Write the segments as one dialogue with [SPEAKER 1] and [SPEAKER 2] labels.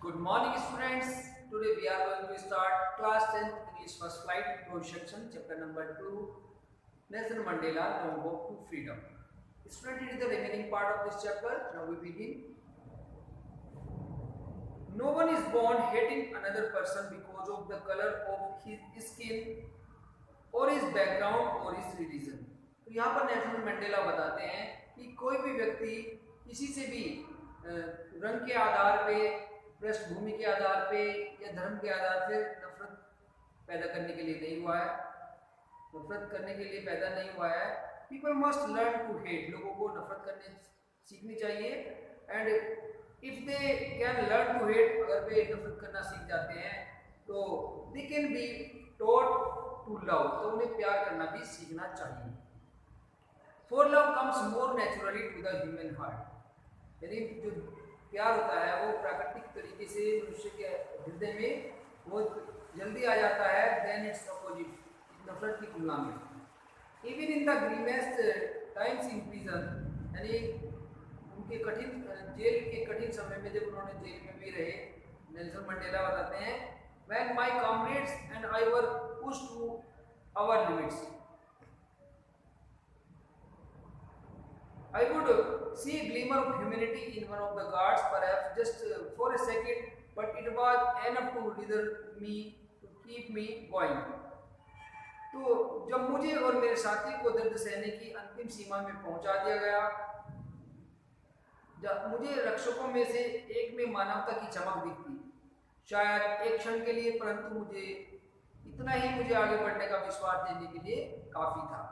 [SPEAKER 1] Good morning, students. Today we are going to start class 10th English first flight section, chapter number 2, Nelson Mandela, No Hope to Freedom. Student, it is the remaining part of this chapter. Now we begin. No one is born hating another person because of the color of his skin और his background और his religion. तो यहाँ पर Nelson Mandela बताते हैं कि कोई भी व्यक्ति किसी से भी रंग के आधार पे, पृष्ठभूमि के आधार पे या धर्म के आधार से नफरत पैदा करने के लिए नहीं हुआ है, नफरत करने के लिए पैदा नहीं हुआ है. People must learn to hate. लोगों को नफरत करने सीखनी चाहिए. And if they can learn to hate, अगर वे नफरत करना सीख जाते हैं तो they can be taught to love, तो उन्हें प्यार करना भी सीखना चाहिए. For love comes more naturally to the human heart. यानी जो प्यार होता है वो प्राकृतिक तरीके से मनुष्य के हृदय में बहुत जल्दी आ जाता है देन इट्स अपोजिट, नफरत की तुलना में. Even in the gravest times in prison, यानी उनके कठिन जेल के कठिन समय में जब उन्होंने जेल में भी रहे, नेल्सन मंडेला बताते हैं when my comrades and I were pushed to our limits, I would see a glimmer of humanity in one of the guards, perhaps just for a second, but it was enough to wither me, to keep me going. तो जब मुझे और मेरे साथी को दर्द सहने की अंतिम सीमा में पहुंचा दिया गया, जब मुझे रक्षकों में से एक में मानवता की चमक दिखती, शायद एक क्षण के लिए, परंतु मुझे इतना ही मुझे आगे बढ़ने का विश्वास देने के लिए काफी था.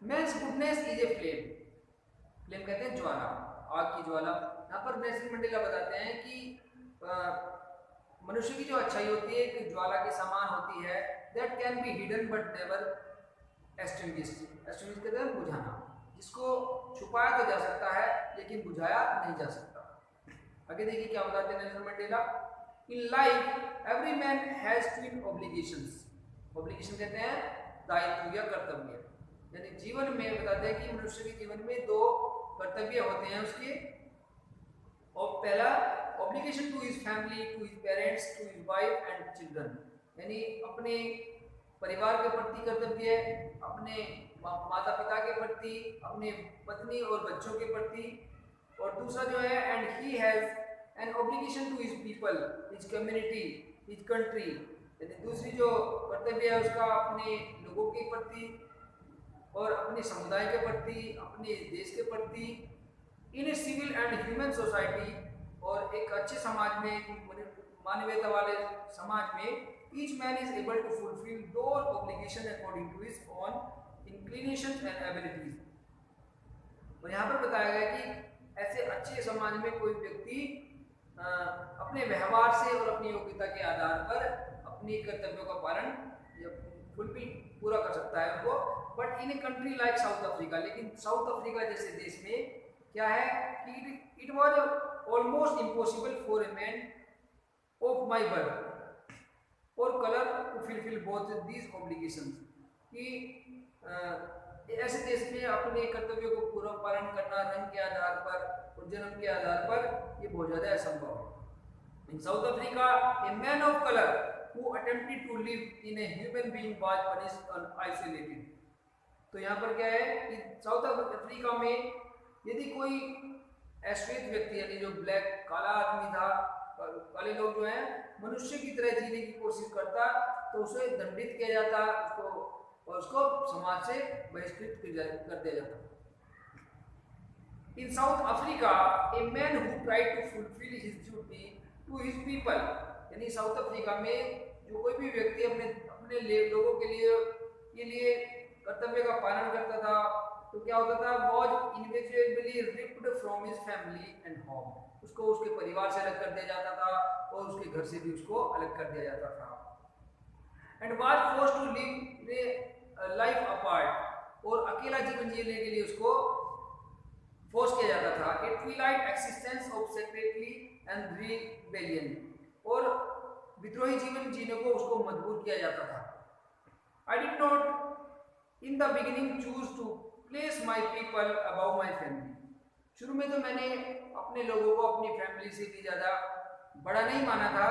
[SPEAKER 1] Man's goodness is a flame. Flame कहते हैं ज्वाला, आग की ज्वाला. यहाँ पर नेल्सन मंडेला बताते हैं कि मनुष्य की जो अच्छाई होती है एक ज्वाला के समान होती है. That can be hidden but never extinguished. Extinguished कहते हैं बुझाना, जिसको छुपाया तो जा सकता है लेकिन बुझाया नहीं जा सकता. आगे देखिए क्या बताते हैं Nelson Mandela. In life, every man has twin obligations. Obligation कहते हैं दायित्व या कर्तव्य. यानी जीवन में बताते हैं कि मनुष्य के जीवन में दो कर्तव्य होते हैं उसके. और पहला obligation to his family, to his parents, to his wife and children. यानी अपने परिवार के प्रति कर्तव्य, अपने माता पिता के प्रति, अपने पत्नी और बच्चों के प्रति. और दूसरा जो है and he has an obligation to his people, his community, his country. यानी दूसरी जो कर्तव्य है उसका अपने लोगों के प्रति और अपने समुदाय के प्रति, अपने देश के प्रति. In a civil and human society, और एक अच्छे समाज में, मानवीयता वाले समाज में, each man is able to fulfil those obligation according to his own inclinations and abilities. और यहाँ पर बताया गया कि ऐसे अच्छे समाज में कोई व्यक्ति अपने व्यवहार से और अपनी योग्यता के आधार पर अपनी कर्तव्यों का पालन फुलफिल पूरा कर सकता है उनको. But in a country like South Africa, लेकिन साउथ अफ्रीका जैसे देश में क्या है कि it was almost impossible for a man of my birth और colour to fulfil both these obligations. कि ऐसे देश में अपने कर्तव्यों को पूरा पालन करना रंग के आधार पर और जन्म के आधार पर ये बहुत ज़्यादा असंभव है. In South Africa a man of colour who attempted to live in a human being was punished and isolated. तो यहाँ पर क्या है कि साउथ अफ्रीका में यदि कोई अश्वेत व्यक्ति, यानी जो ब्लैक काला आदमी था, काले लोग जो हैं मनुष्य की तरह जीने की कोशिश करता तो उसे दंडित किया जाता, उसको समाज से बहिष्कृत कर दिया जाता. In South Africa a man who tried to fulfil his duty to his people, यानी साउथ अफ्रीका में जो कोई भी व्यक्ति अपने लोगों के लिए कर्तव्य का पालन करता था तो क्या होता था, was invisibly ripped from his family and home. उसको उसके परिवार से अलग कर दिया जाता था और उसके घर से भी उसको अलग कर दिया जाता था. And was forced to live life apart, और अकेला जीवन जीने के लिए उसको फोर्स किया जाता था. A twilight existence of secretary and rebellion, और विद्रोही जीवन जीने को उसको मजबूर किया जाता था. I did not in the beginning choose to place my people above my family. शुरू में तो मैंने अपने लोगों को अपनी फैमिली से भी ज़्यादा बड़ा नहीं माना था,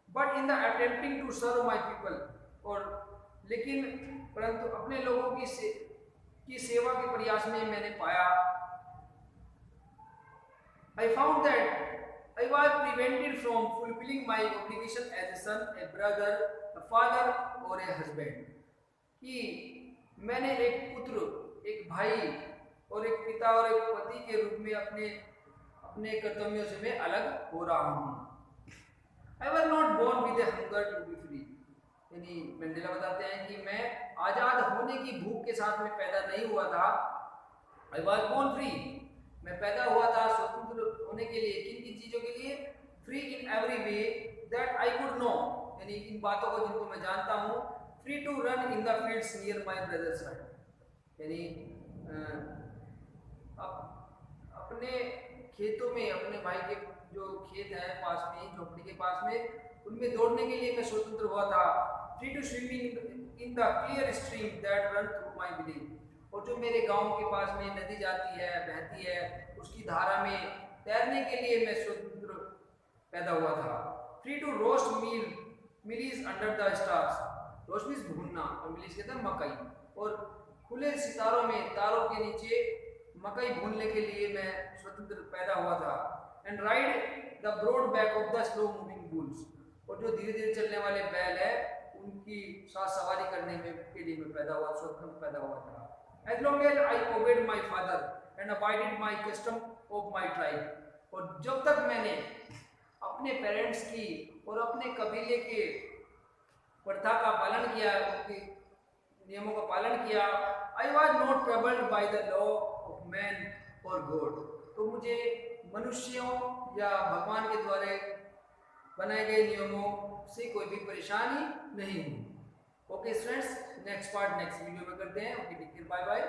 [SPEAKER 1] but in the attempting to serve my people, और लेकिन परंतु अपने लोगों की सेवा के प्रयास में मैंने पाया, I found that I was prevented from fulfilling my obligation as a son, a brother, a father or a husband, कि मैंने एक पुत्र, एक भाई और एक पिता और एक पति के रूप में अपने अपने कर्तव्यों से मैं अलग हो रहा हूँ। I was not born with a hunger to be free, यानी मंडेला बताते हैं कि मैं आजाद होने की भूख के साथ में पैदा नहीं हुआ था। I was born free, मैं पैदा हुआ था स्वतंत्र होने के लिए, किन किन चीजों के लिए? Free in every way that I could know, यानी इन बातों को जिनको मैं जानता हूँ। Free to run in the fields near my brother's house, यानी अपने खेतों में, अपने भाई के जो खेत है पास में, झोपड़ी के पास में, उनमें दौड़ने के लिए मैं स्वतंत्र हुआ था। Free to swimming in the clear stream that run through my village, और जो मेरे गांव के पास में नदी जाती है, बहती है, उसकी धारा में तैरने के लिए मैं स्वतंत्र पैदा हुआ था। Free to roast mealies under the stars, roast means भूनना, और मिलीज कहते हैं मकई, और खुले सितारों में, तारों के नीचे मकई भूनने के लिए मैं स्वतंत्र पैदा हुआ था। And ride the broad back of the slow moving bulls, और जो धीरे धीरे चलने वाले बैल है उनकी साथ सवारी करने में के लिए मैं पैदा हुआ, स्वतंत्र पैदा हुआ था। As long as I obeyed my father and abided my custom of my tribe, और जब तक मैंने अपने पेरेंट्स की और अपने कबीले के प्रथा का पालन किया, उनके नियमों का पालन किया, I was not troubled by the law of man or God, तो मुझे मनुष्यों या भगवान के द्वारा बनाए गए नियमों से कोई भी परेशानी नहीं हुई। Okay friends, next part next video में करते हैं। Okay, take care, bye bye.